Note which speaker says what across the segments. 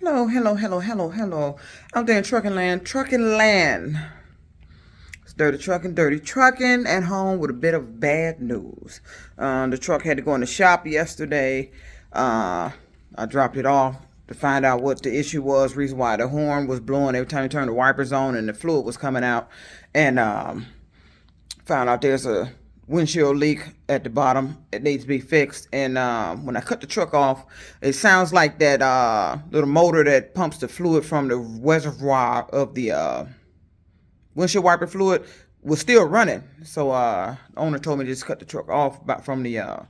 Speaker 1: Hello. Out there in trucking land. It's dirty trucking at home with a bit of bad news. The truck had to go in the shop yesterday. I dropped it off to find out what the issue was, reason why the horn was blowing every time you turned the wipers on and the fluid was coming out. And found out there's a windshield leak at the bottom. It needs to be fixed. And when I cut the truck off, it sounds like that little motor that pumps the fluid from the reservoir of the windshield wiper fluid was still running. So the owner told me to just cut the truck off from the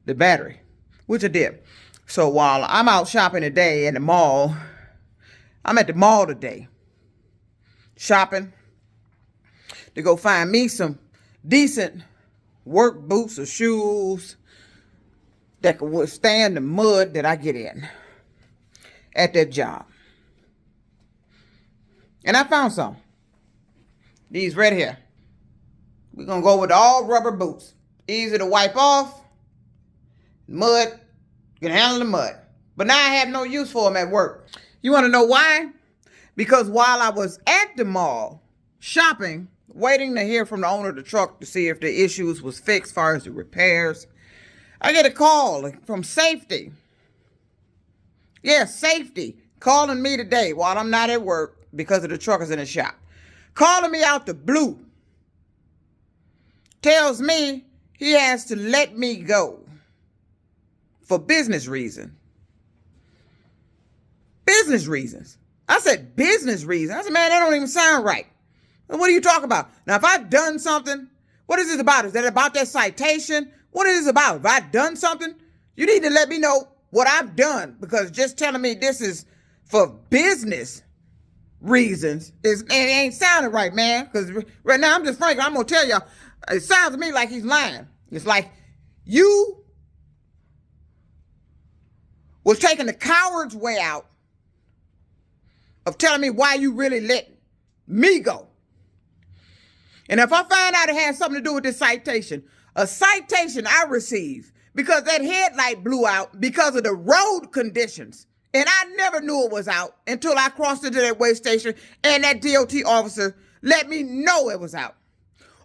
Speaker 1: battery, which I did. So while I'm out shopping today in the mall, I'm at the mall today shopping to go find me some decent work boots or shoes that can withstand the mud that I get in at that job. And I found some. These right here. We're going to go with all rubber boots. Easy to wipe off. Mud. You can handle the mud. But now I have no use for them at work. You want to know why? Because while I was at the mall shopping, waiting to hear from the owner of the truck to see if the issues was fixed as far as the repairs, I get a call from safety. Yeah, safety. Calling me today while I'm not at work because of the truck is in the shop. Calling me out the blue. Tells me he has to let me go for business reasons. Business reasons. I said business reasons. I said, man, that don't even sound right. What are you talking about? Now, if I've done something, what is this about? Is that about that citation? What is this about? If I've done something, you need to let me know what I've done, because just telling me this is for business reasons, it ain't sounding right, man. Because right now, I'm just frank. I'm going to tell y'all, it sounds to me like he's lying. It's like you was taking the coward's way out of telling me why you really let me go. And if I find out it has something to do with this citation, a citation I received because that headlight blew out because of the road conditions. And I never knew it was out until I crossed into that way station and that DOT officer let me know it was out.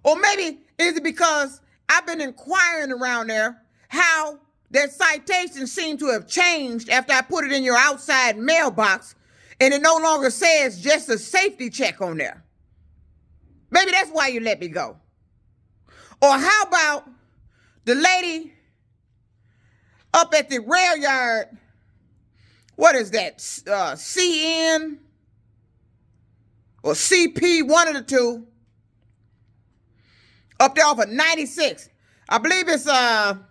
Speaker 1: Or maybe is it because I've been inquiring around there how that citation seemed to have changed after I put it in your outside mailbox and it no longer says just a safety check on there. Maybe that's why you let me go. Or how about the lady up at the rail yard? What is that? CN or CP, one of the two. Up there off of 96. I believe it's CN.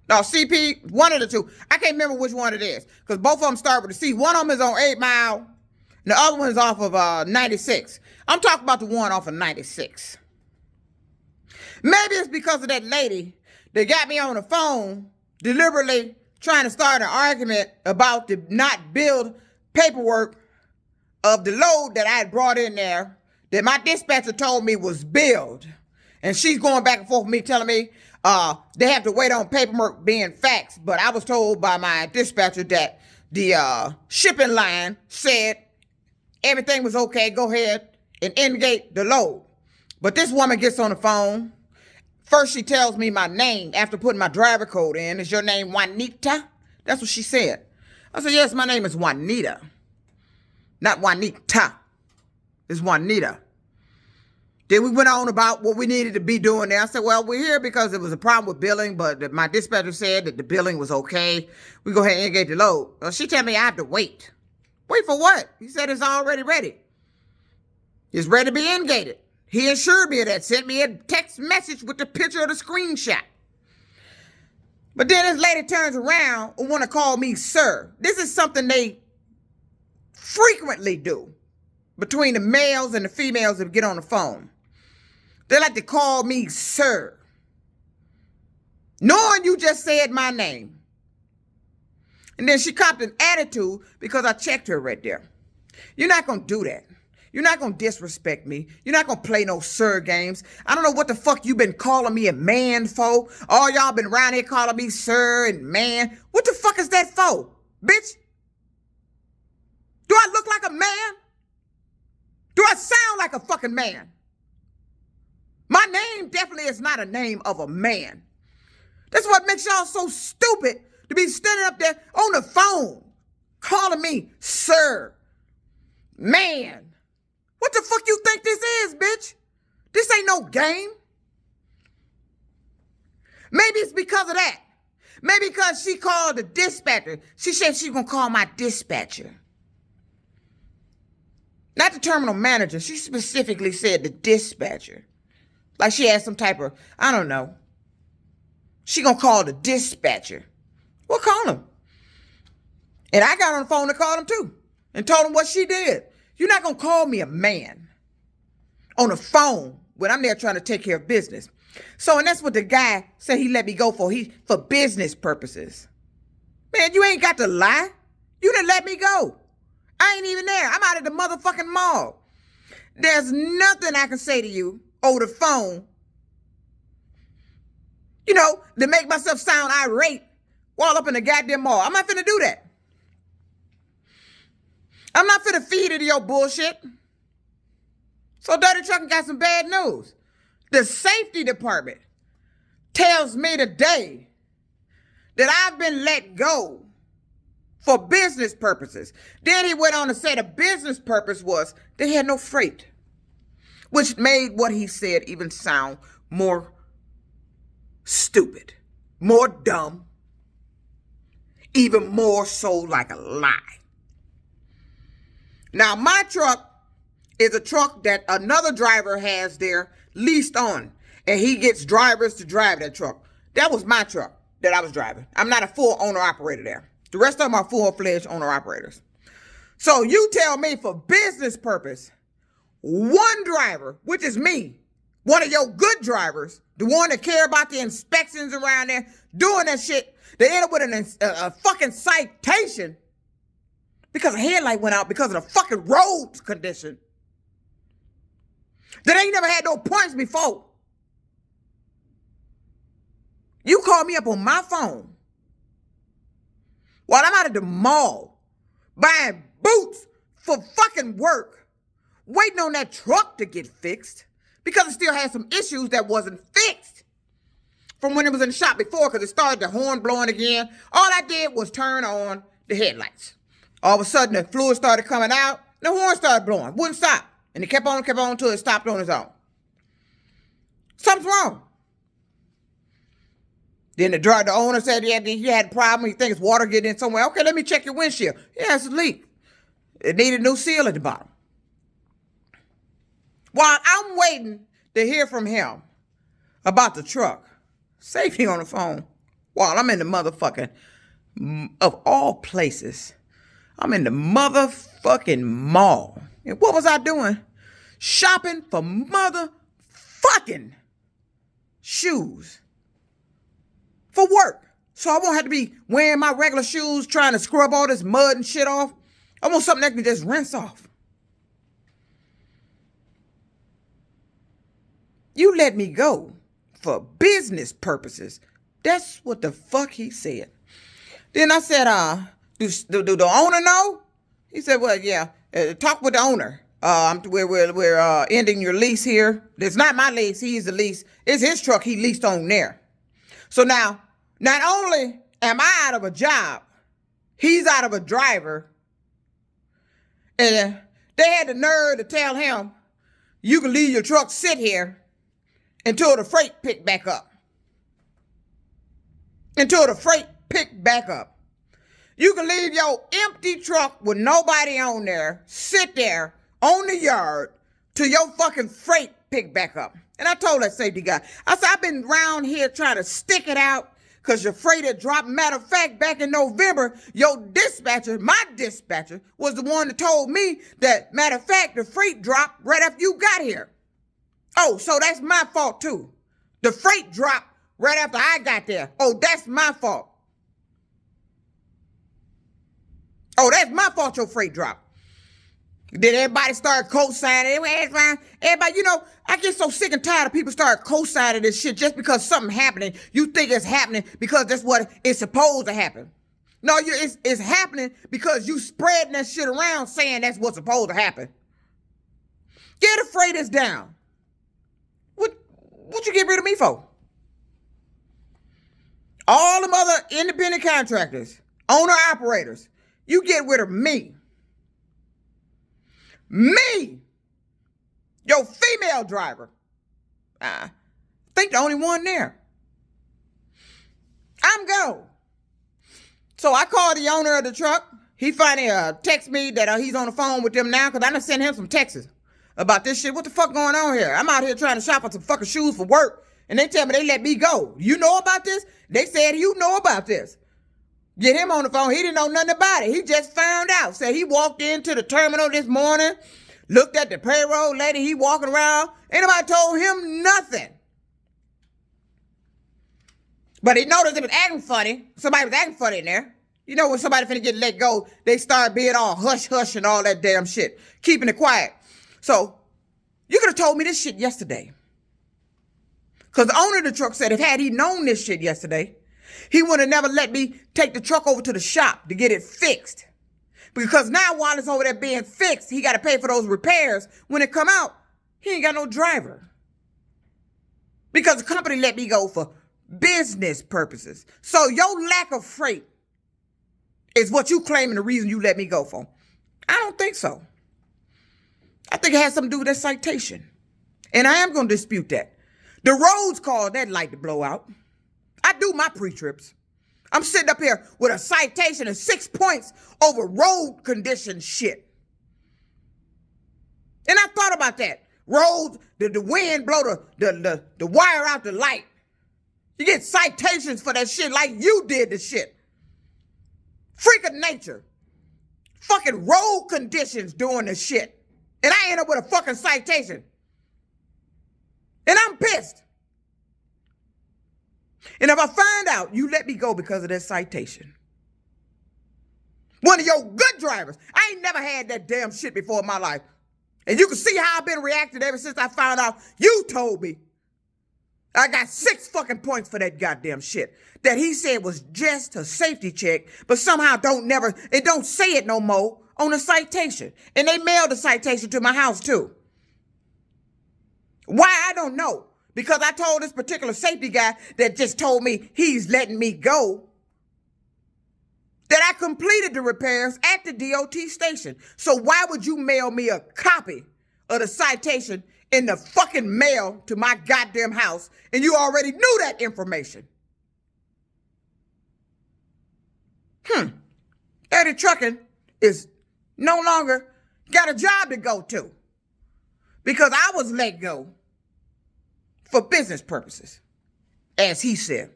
Speaker 1: No, CP, one of the two. I can't remember which one it is, because both of them start with a C. One of them is on 8 Mile. And the other one is off of 96. I'm talking about the one off of 96. Maybe it's because of that lady that got me on the phone deliberately trying to start an argument about the not billed paperwork of the load that I had brought in there that my dispatcher told me was billed. And she's going back and forth with me telling me they have to wait on paperwork being faxed. But I was told by my dispatcher that the shipping line said everything was okay, go ahead and indicate the load. But this woman gets on the phone. First, she tells me my name after putting my driver code in. Is your name Juanita? That's what she said. I said, yes, my name is Juanita. Not Juanita. It's Juanita. Then we went on about what we needed to be doing there. I said, well, we're here because there was a problem with billing, but my dispatcher said that the billing was okay. We go ahead and indicate the load. Well, she told me I have to wait. Wait for what? He said it's already ready. It's ready to be indicated. He assured me of that, sent me a text message with the picture of the screenshot. But then this lady turns around and want to call me sir. This is something they frequently do between the males and the females that get on the phone. They like to call me sir, knowing you just said my name. And then she copped an attitude because I checked her right there. You're not going to do that. You're not going to disrespect me. You're not going to play no sir games. I don't know what the fuck you been calling me a man for. All y'all been around here calling me sir and man. What the fuck is that for, bitch? Do I look like a man? Do I sound like a fucking man? My name definitely is not a name of a man. That's what makes y'all so stupid to be standing up there on the phone calling me sir, man. What the fuck you think this is, bitch? This ain't no game. Maybe it's because of that. Maybe because she called the dispatcher. She said she's going to call my dispatcher. Not the terminal manager. She specifically said the dispatcher. Like she had some type of, I don't know. She going to call the dispatcher. Well, call him. And I got on the phone to call him too. And told him what she did. You're not going to call me a man on the phone when I'm there trying to take care of business. So, and that's what the guy said he let me go for. For business purposes. Man, you ain't got to lie. You didn't let me go. I ain't even there. I'm out at the motherfucking mall. There's nothing I can say to you over the phone, you know, to make myself sound irate while up in the goddamn mall. I'm not finna do that. I'm not finna feed into your bullshit. So Dirty Truckn got some bad news. The safety department tells me today that I've been let go for business purposes. Then he went on to say the business purpose was they had no freight, which made what he said even sound more stupid, more dumb, even more so like a lie. Now, my truck is a truck that another driver has there leased on, and he gets drivers to drive that truck. That was my truck that I was driving. I'm not a full owner-operator there. The rest of them are full-fledged owner-operators. So you tell me for business purpose, one driver, which is me, one of your good drivers, the one that care about the inspections around there, doing that shit, they end up with a fucking citation because a headlight went out because of the fucking road condition. That ain't never had no points before. You call me up on my phone while I'm out at the mall buying boots for fucking work, waiting on that truck to get fixed because it still had some issues that wasn't fixed from when it was in the shop before because it started the horn blowing again. All I did was turn on the headlights. All of a sudden, the fluid started coming out. The horn started blowing. Wouldn't stop. And it kept on until it stopped on its own. Something's wrong. Then the owner said he had a problem. He thinks water getting in somewhere. Okay, let me check your windshield. Yeah, it's a leak. It needed a new seal at the bottom. While I'm waiting to hear from him about the truck, safety on the phone, while I'm in the motherfucking, of all places, I'm in the motherfucking mall. And what was I doing? Shopping for motherfucking shoes for work. So I won't have to be wearing my regular shoes, trying to scrub all this mud and shit off. I want something that can just rinse off. You let me go for business purposes. That's what the fuck he said. Then I said, do the owner know? He said, well, yeah, talk with the owner. We're ending your lease here. It's not my lease. He's the lease. It's his truck he leased on there. So now, not only am I out of a job, he's out of a driver. And they had the nerve to tell him, you can leave your truck sit here until the freight pick back up. Until the freight pick back up. You can leave your empty truck with nobody on there, sit there on the yard till your fucking freight pick back up. And I told that safety guy, I said, I've been around here trying to stick it out because your freight had dropped. Matter of fact, back in November, your dispatcher, my dispatcher, was the one that told me that, matter of fact, the freight dropped right after you got here. Oh, so that's my fault too. The freight dropped right after I got there. Oh, that's my fault. Oh, that's my fault your freight dropped. Then everybody started co-signing. Everybody, I get so sick and tired of people start co-signing this shit just because something happening. You think it's happening because that's what it's supposed to happen. No, it's happening because you spreading that shit around saying that's what's supposed to happen. Get the freighters down. What you get rid of me for? All them other independent contractors, owner-operators, you get rid of me. Me, your female driver. I think the only one there. I'm go. So I called the owner of the truck. He finally texted me that he's on the phone with them now because I done sent him some texts about this shit. What the fuck going on here? I'm out here trying to shop for some fucking shoes for work, and they tell me they let me go. You know about this? They said you know about this. Get him on the phone. He didn't know nothing about it. He just found out. Said he walked into the terminal this morning, looked at the payroll lady. He walking around. Ain't nobody told him nothing. But he noticed it was acting funny. Somebody was acting funny in there. You know when somebody finna get let go, they start being all hush-hush and all that damn shit. Keeping it quiet. So, you could have told me this shit yesterday. Because the owner of the truck said if had he known this shit yesterday, he would have never let me take the truck over to the shop to get it fixed. Because now while it's over there being fixed, he got to pay for those repairs. When it come out, he ain't got no driver. Because the company let me go for business purposes. So your lack of freight is what you claiming the reason you let me go for. I don't think so. I think it has something to do with that citation. And I am going to dispute that. The roads caused that light to blow out. I do my pre-trips. I'm sitting up here with a citation of 6 points over road condition shit. And I thought about that. Roads, the wind blow the wire out the light. You get citations for that shit like you did the shit. Freak of nature. Fucking road conditions doing the shit. And I end up with a fucking citation. And I'm pissed. And if I find out you let me go because of that citation, one of your good drivers, I ain't never had that damn shit before in my life. And you can see how I've been reacting ever since I found out you told me. I got 6 fucking points for that goddamn shit that he said was just a safety check, but somehow it don't say it no more on the citation. And they mailed the citation to my house too. Why, I don't know. Because I told this particular safety guy that just told me he's letting me go that I completed the repairs at the DOT station. So why would you mail me a copy of the citation in the fucking mail to my goddamn house and you already knew that information? Dirty Truckn is no longer got a job to go to because I was let go for business purposes, as he said.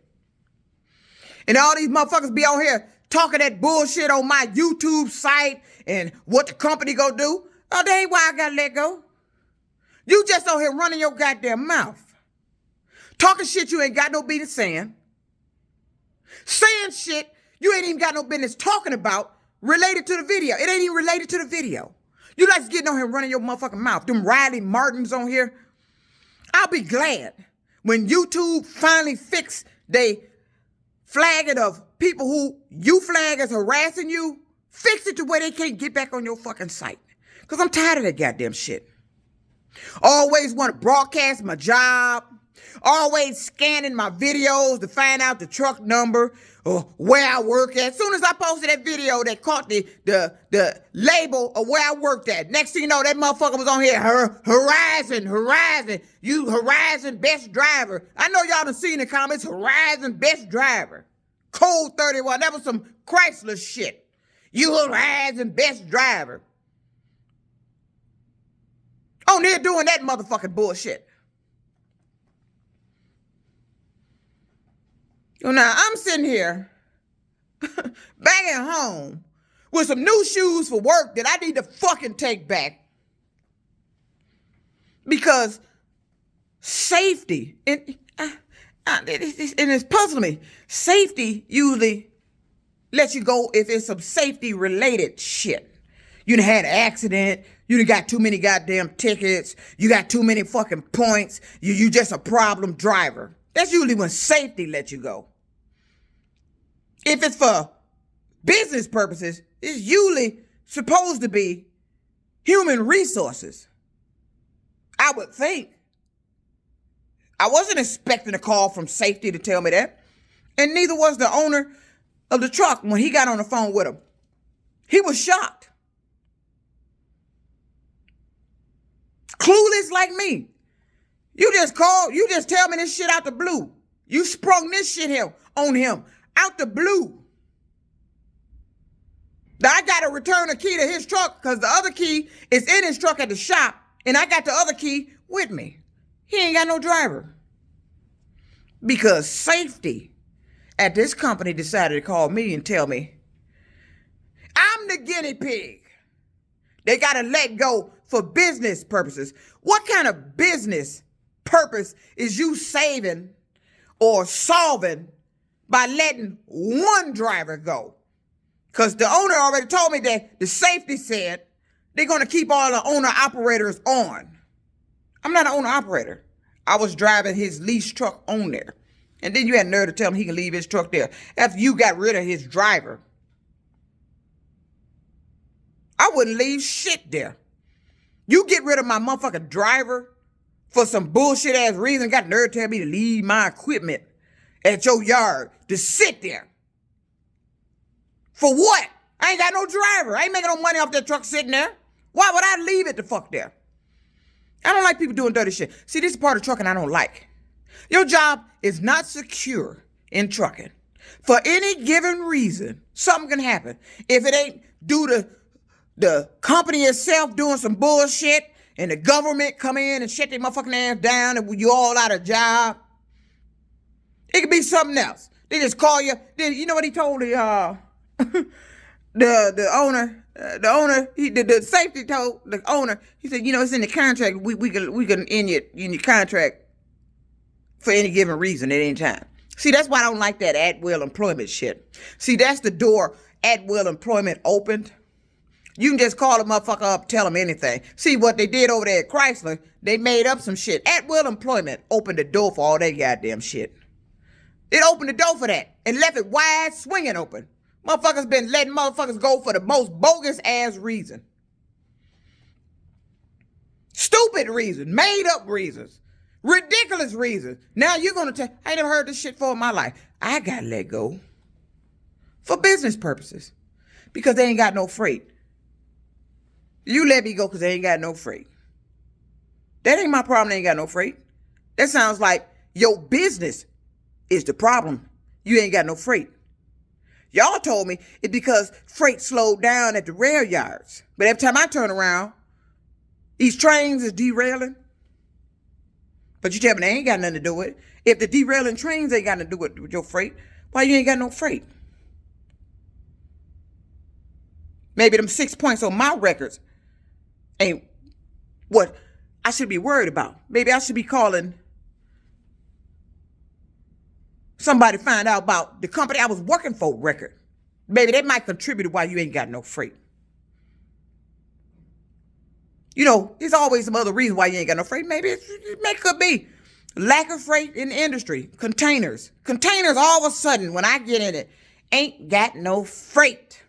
Speaker 1: And all these motherfuckers be on here talking that bullshit on my YouTube site and what the company gonna do. Oh, that ain't why I got let go. You just on here running your goddamn mouth. Talking shit you ain't got no business saying. Saying shit you ain't even got no business talking about related to the video. It ain't even related to the video. You like getting on here running your motherfucking mouth. Them Riley Martins on here. I'll be glad when YouTube finally fix they flagging of people who you flag as harassing you, fix it to where they can't get back on your fucking site. Because I'm tired of that goddamn shit. Always want to broadcast my job. Always scanning my videos to find out the truck number or where I work at. As soon as I posted that video that caught the label of where I worked at, next thing you know, that motherfucker was on here harassing. You harassing best driver. I know y'all done seen the comments, harassing best driver. Code 31, that was some Chrysler shit. You harassing best driver. On there doing that motherfucking bullshit. So now I'm sitting here back at home with some new shoes for work that I need to fucking take back. Because safety, and it's puzzling me, safety usually lets you go if it's some safety related shit. You done had an accident. You done got too many goddamn tickets. You got too many fucking points. You just a problem driver. That's usually when safety lets you go. If it's for business purposes, it's usually supposed to be human resources. I would think. I wasn't expecting a call from safety to tell me that. And neither was the owner of the truck when he got on the phone with him. He was shocked. Clueless like me. You just tell me this shit out the blue. You sprung this shit here on him out the blue. Now I got to return a key to his truck because the other key is in his truck at the shop, and I got the other key with me. He ain't got no driver. Because safety at this company decided to call me and tell me, I'm the guinea pig. They got to let go for business purposes. What kind of business purpose is you saving or solving by letting one driver go? Because the owner already told me that the safety said they're going to keep all the owner-operators on. I'm not an owner-operator. I was driving his leased truck on there. And then you had nerve to tell him he can leave his truck there after you got rid of his driver. I wouldn't leave shit there. You get rid of my motherfucking driver for some bullshit ass reason, got nerve to tell me to leave my equipment at your yard to sit there. For what? I ain't got no driver. I ain't making no money off that truck sitting there. Why would I leave it the fuck there? I don't like people doing dirty shit. See, this is part of trucking I don't like. Your job is not secure in trucking. For any given reason, something can happen. If it ain't due to the company itself doing some bullshit and the government come in and shut their motherfucking ass down and you all out of job, it could be something else. They just call you. You know what he told the owner? The safety told the owner. He said, it's in the contract. We can end your contract for any given reason at any time. See, that's why I don't like that at-will employment shit. See, that's the door at-will employment opened. You can just call a motherfucker up, tell them anything. See, what they did over there at Chrysler, they made up some shit. At-will employment opened the door for all that goddamn shit. It opened the door for that and left it wide swinging open. Motherfuckers been letting motherfuckers go for the most bogus ass reason. Stupid reasons, made up reasons, ridiculous reasons. Now you're going to tell, I ain't never heard this shit before in my life. I got to let go for business purposes because they ain't got no freight. You let me go because they ain't got no freight. That ain't my problem. They ain't got no freight. That sounds like your business is the problem. You ain't got no freight. Y'all told me it's because freight slowed down at the rail yards. But every time I turn around, these trains is derailing. But you tell me they ain't got nothing to do with it. If the derailing trains ain't got nothing to do with your freight, why you ain't got no freight? Maybe them 6 points on my records ain't what I should be worried about. Maybe I should be calling somebody to find out about the company I was working for record. Maybe they might contribute to why you ain't got no freight. There's always some other reason why you ain't got no freight. Maybe it could be lack of freight in the industry. Containers. Containers all of a sudden, when I get in it, ain't got no freight.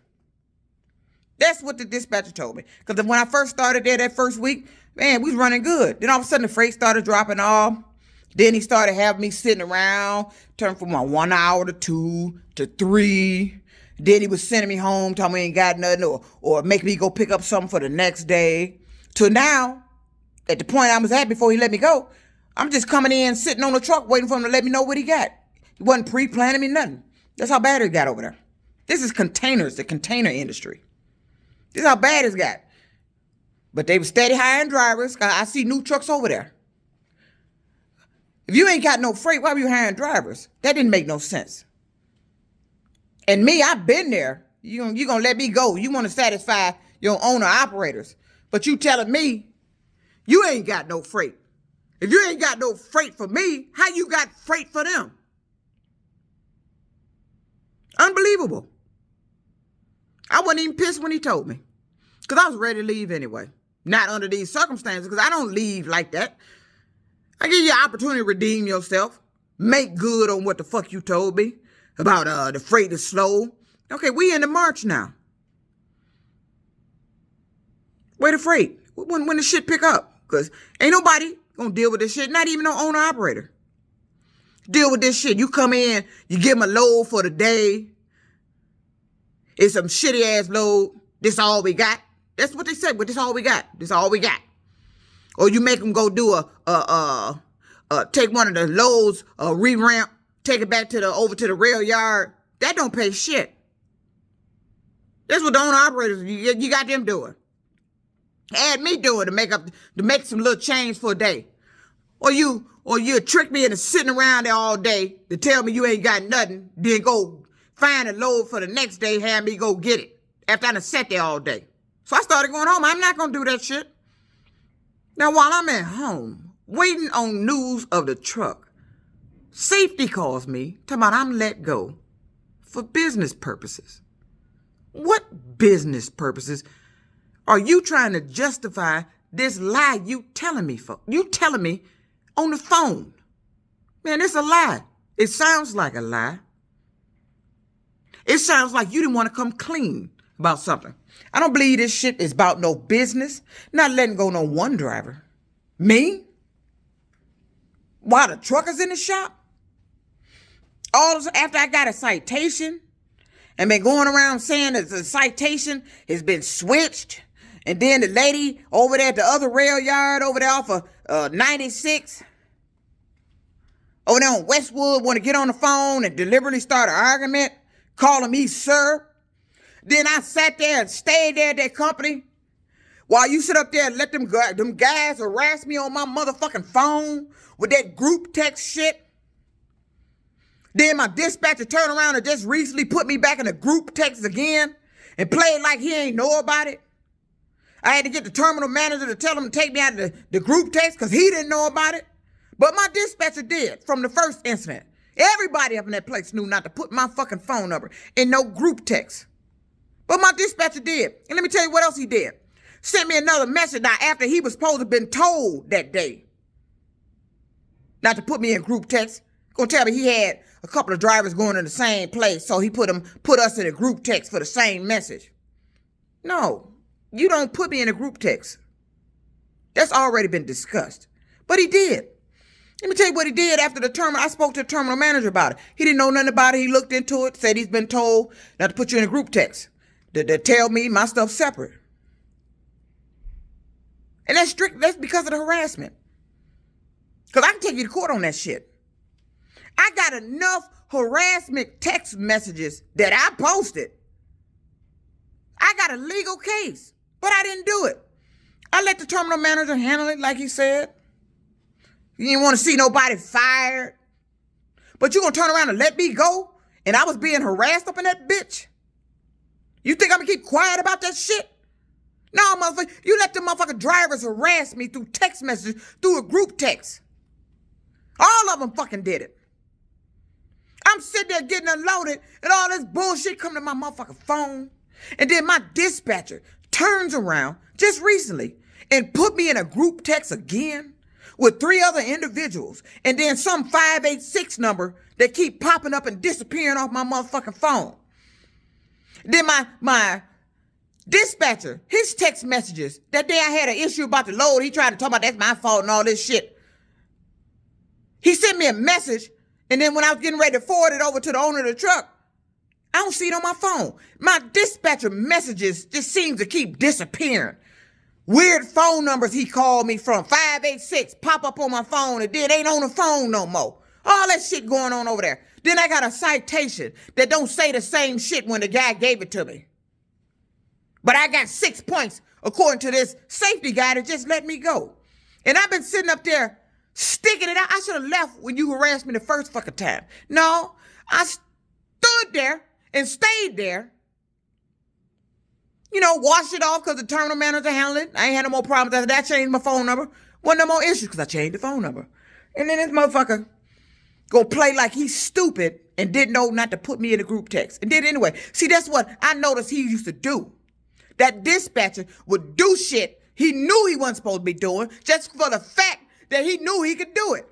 Speaker 1: That's what the dispatcher told me. Because when I first started there that first week, man, we was running good. Then all of a sudden the freight started dropping off. Then he started having me sitting around, turn from my 1 hour to 2 to 3. Then he was sending me home, telling me he ain't got nothing, or making me go pick up something for the next day. To now, at the point I was at before he let me go, I'm just coming in, sitting on the truck, waiting for him to let me know what he got. He wasn't pre-planning me nothing. That's how bad it got over there. This is containers, the container industry. This is how bad it's got. But they were steady hiring drivers. I see new trucks over there. If you ain't got no freight, why were you hiring drivers? That didn't make no sense. And me, I've been there. You going to let me go. You want to satisfy your owner-operators. But you telling me you ain't got no freight. If you ain't got no freight for me, how you got freight for them? Unbelievable. I wasn't even pissed when he told me. Because I was ready to leave anyway. Not under these circumstances, because I don't leave like that. I give you an opportunity to redeem yourself. Make good on what the fuck you told me about the freight is slow. Okay, we in the March now. Where the freight? When the shit pick up? Because ain't nobody gonna deal with this shit, not even no owner-operator. Deal with this shit. You come in, you give them a load for the day. It's some shitty-ass load. This all we got. That's what they said, but this all we got. This all we got. Or you make them go do take one of the loads, re-ramp, take it back over to the rail yard. That don't pay shit. That's what the owner-operators, you got them doing. Had me doing to make some little change for a day. Or you trick me into sitting around there all day to tell me you ain't got nothing, then go find a load for the next day, have me go get it after I done sat there all day. So I started going home. I'm not going to do that shit. Now, while I'm at home, waiting on news of the truck, safety calls me, talking about I'm let go for business purposes. What business purposes are you trying to justify this lie you telling me for? You telling me on the phone. Man, it's a lie. It sounds like a lie. It sounds like you didn't want to come clean about something. I don't believe this shit is about no business. Not letting go no one driver. Me? While the truckers in the shop? After I got a citation and been going around saying that the citation has been switched, and then the lady over there at the other rail yard over there off of 96, over there on Westwood, want to get on the phone and deliberately start an argument, calling me sir. Then I sat there and stayed there at that company while you sit up there and let them guys harass me on my motherfucking phone with that group text shit. Then my dispatcher turned around and just recently put me back in the group text again and played like he ain't know about it. I had to get the terminal manager to tell him to take me out of the group text because he didn't know about it. But my dispatcher did from the first incident. Everybody up in that place knew not to put my fucking phone number in no group text. But my dispatcher did. And let me tell you what else he did. Sent me another message now after he was supposed to have been told that day not to put me in group text. Gonna tell me he had a couple of drivers going to the same place, so he put us in a group text for the same message. No, you don't put me in a group text. That's already been discussed. But he did. Let me tell you what he did after I spoke to the terminal manager about it. He didn't know nothing about it. He looked into it, said he's been told not to put you in a group text. To tell me my stuff separate. And that's because of the harassment. Because I can take you to court on that shit. I got enough harassment text messages that I posted. I got a legal case, but I didn't do it. I let the terminal manager handle it like he said. You didn't want to see nobody fired. But you gonna turn around and let me go? And I was being harassed up in that bitch? You think I'm gonna keep quiet about that shit? No, motherfucker. You let the motherfucking drivers harass me through text messages, through a group text. All of them fucking did it. I'm sitting there getting unloaded and all this bullshit coming to my motherfucking phone. And then my dispatcher turns around just recently and put me in a group text again with 3 other individuals. And then some 586 number that keep popping up and disappearing off my motherfucking phone. Then my dispatcher, his text messages, that day I had an issue about the load. He tried to talk about that's my fault and all this shit. He sent me a message, and then when I was getting ready to forward it over to the owner of the truck, I don't see it on my phone. My dispatcher messages just seem to keep disappearing. Weird phone numbers he called me from, 586, pop up on my phone, and then ain't on the phone no more. All that shit going on over there. Then I got a citation that don't say the same shit when the guy gave it to me. But I got 6 points according to this safety guy that just let me go. And I've been sitting up there sticking it out. I should have left when you harassed me the first fucking time. No, I stood there and stayed there. You know, washed it off because the terminal manager handled it. I ain't had no more problems after that. I changed my phone number. Wasn't no more issues because I changed the phone number. And then this motherfucker go play like he's stupid and didn't know not to put me in a group text. And did anyway. See, that's what I noticed he used to do. that dispatcher would do shit he knew he wasn't supposed to be doing just for the fact that he knew he could do it.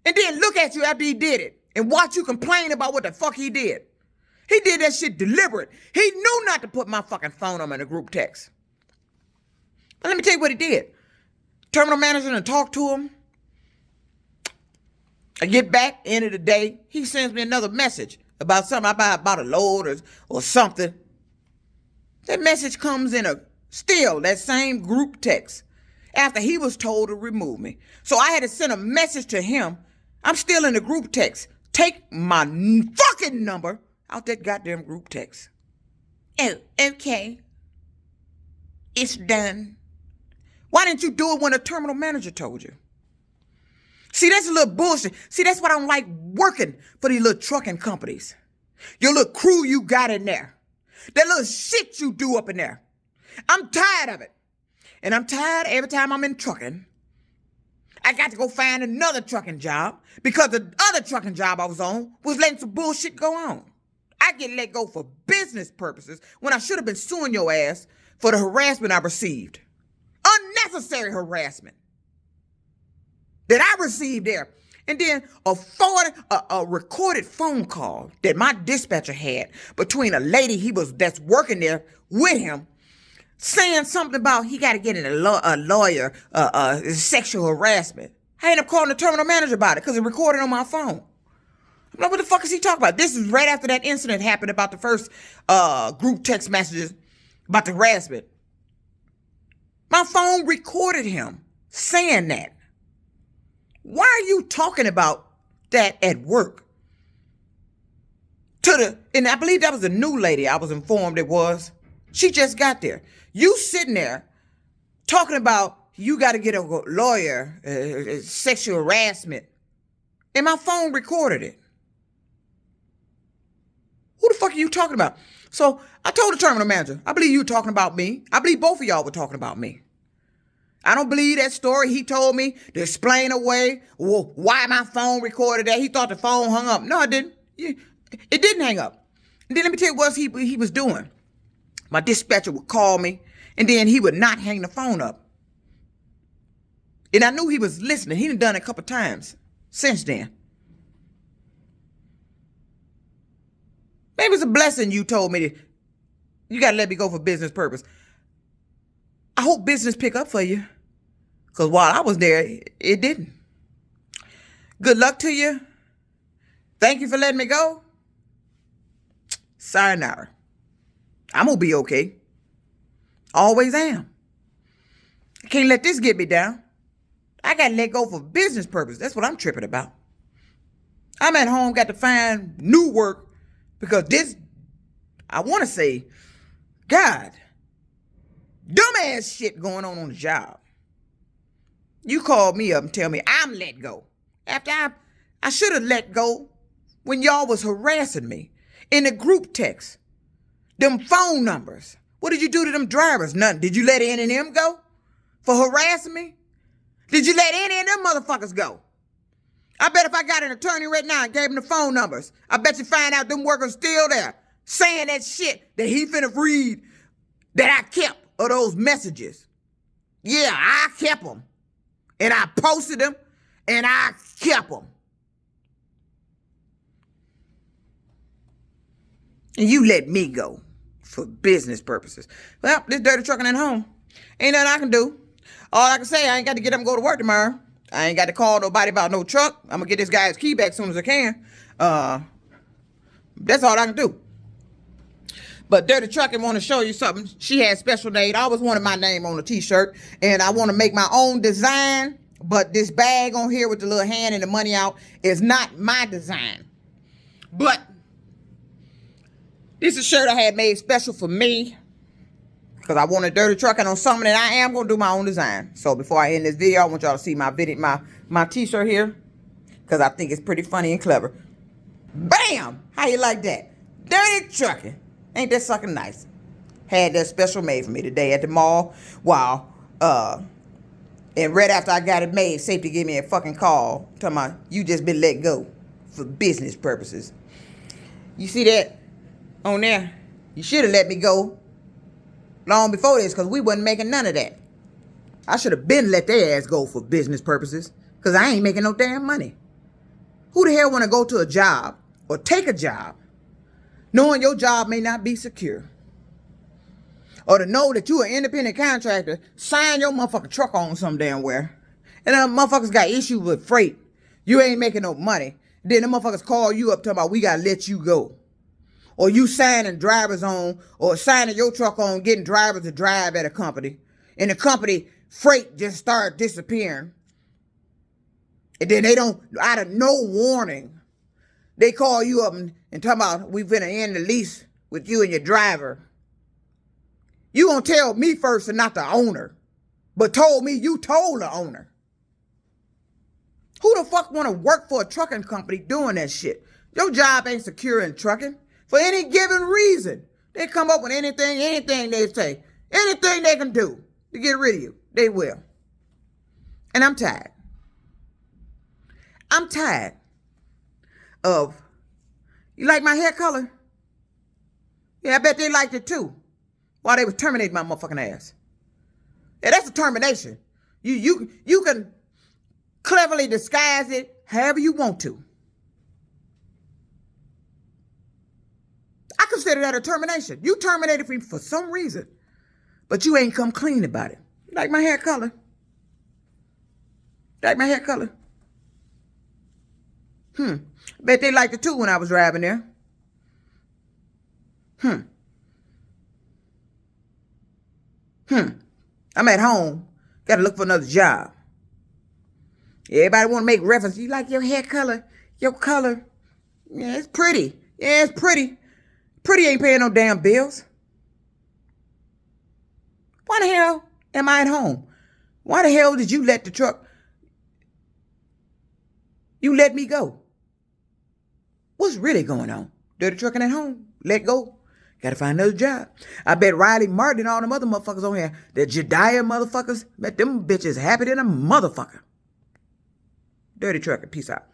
Speaker 1: And then look at you after he did it and watch you complain about what the fuck he did. He did that shit deliberate. He knew not to put my fucking phone number in a group text. But let me tell you what he did. Terminal manager and talk to him. I get back, end of the day, he sends me another message about something about a load or something. That message comes in still that same group text after he was told to remove me. So I had to send a message to him. I'm still in the group text. Take my fucking number out that goddamn group text. Oh, okay. It's done. Why didn't you do it when the terminal manager told you? See, that's a little bullshit. See, that's why I don't like working for these little trucking companies. Your little crew you got in there. That little shit you do up in there. I'm tired of it. And I'm tired every time I'm in trucking. I got to go find another trucking job because the other trucking job I was on was letting some bullshit go on. I get let go for business purposes when I should have been suing your ass for the harassment I received. Unnecessary harassment that I received there. And then a recorded phone call that my dispatcher had between a lady that's working there with him, saying something about he got to get in a lawyer, sexual harassment. I ended up calling the terminal manager about it because it recorded on my phone. I'm like, what the fuck is he talking about? This is right after that incident happened about the first group text messages about the harassment. My phone recorded him saying that. Why are you talking about that at work? And I believe that was a new lady I was informed it was. She just got there. You sitting there talking about you got to get a lawyer, sexual harassment. And my phone recorded it. Who the fuck are you talking about? So I told the terminal manager, I believe you were talking about me. I believe both of y'all were talking about me. I don't believe that story he told me to explain away why my phone recorded that. He thought the phone hung up. No, it didn't. It didn't hang up. And then let me tell you what he was doing. My dispatcher would call me, and then he would not hang the phone up. And I knew he was listening. He done it a couple times since then. Maybe it's a blessing you told me that you got to let me go for business purpose. I hope business pick up for you. Because while I was there, it didn't. Good luck to you. Thank you for letting me go. Sayonara. I'm going to be okay. Always am. I can't let this get me down. I got to let go for business purpose. That's what I'm tripping about. I'm at home, got to find new work because this, I want to say, God, dumbass shit going on the job. You called me up and tell me I'm let go. After I should have let go when y'all was harassing me in the group text. Them phone numbers. What did you do to them drivers? Nothing. Did you let any of them go for harassing me? Did you let any of them motherfuckers go? I bet if I got an attorney right now and gave him the phone numbers, I bet you find out them workers still there saying that shit that he finna read that I kept of those messages. Yeah, I kept them. And I posted them, and I kept them. And you let me go for business purposes. Well, this dirty trucking at home. Ain't nothing I can do. All I can say, I ain't got to get up and go to work tomorrow. I ain't got to call nobody about no truck. I'm going to get this guy's key back as soon as I can. That's all I can do. But Dirty Truckin' want to show you something. She had special made. I always wanted my name on a t-shirt. And I want to make my own design. But this bag on here with the little hand and the money out is not my design. But this is a shirt I had made special for me. Because I wanted Dirty Truckin' on something that I am going to do my own design. So before I end this video, I want y'all to see my t-shirt here. Because I think it's pretty funny and clever. Bam! How you like that? Dirty Truckin'. Ain't that sucking nice? Had that special made for me today at the mall. Wow. And right after I got it made, safety gave me a fucking call. Talking about, you just been let go for business purposes. You see that on there? You should have let me go long before this because we wasn't making none of that. I should have been let their ass go for business purposes because I ain't making no damn money. Who the hell want to go to a job or take a job knowing your job may not be secure? Or to know that you an independent contractor, sign your motherfucking truck on some damn where, and then motherfuckers got issues with freight. You ain't making no money. Then the motherfuckers call you up talking about we gotta let you go. Or you signing drivers on, or signing your truck on, getting drivers to drive at a company. And the company freight just start disappearing. And then they don't, out of no warning, they call you up and talk about we finna end the lease with you and your driver. You gonna tell me first and not the owner, but told me you told the owner. Who the fuck wanna work for a trucking company doing that shit? Your job ain't secure in trucking for any given reason. They come up with anything they say, anything they can do to get rid of you, they will. And I'm tired. I'm tired of, you like my hair color? Yeah, I bet they liked it too. While they was terminating my motherfucking ass. Yeah, that's a termination. You can cleverly disguise it however you want to. I consider that a termination. You terminated me for some reason, but you ain't come clean about it. You like my hair color? Like my hair color? Bet they liked it too when I was driving there. I'm at home. Got to look for another job. Everybody want to make reference. You like your hair color? Your color? Yeah, it's pretty. Yeah, it's pretty. Pretty ain't paying no damn bills. Why the hell am I at home? Why the hell did you let the truck... You let me go? What's really going on? Dirty trucking at home. Let go. Gotta find another job. I bet Riley Martin and all them other motherfuckers on here, the Jediah motherfuckers, bet them bitches happy than a motherfucker. Dirty trucker. Peace out.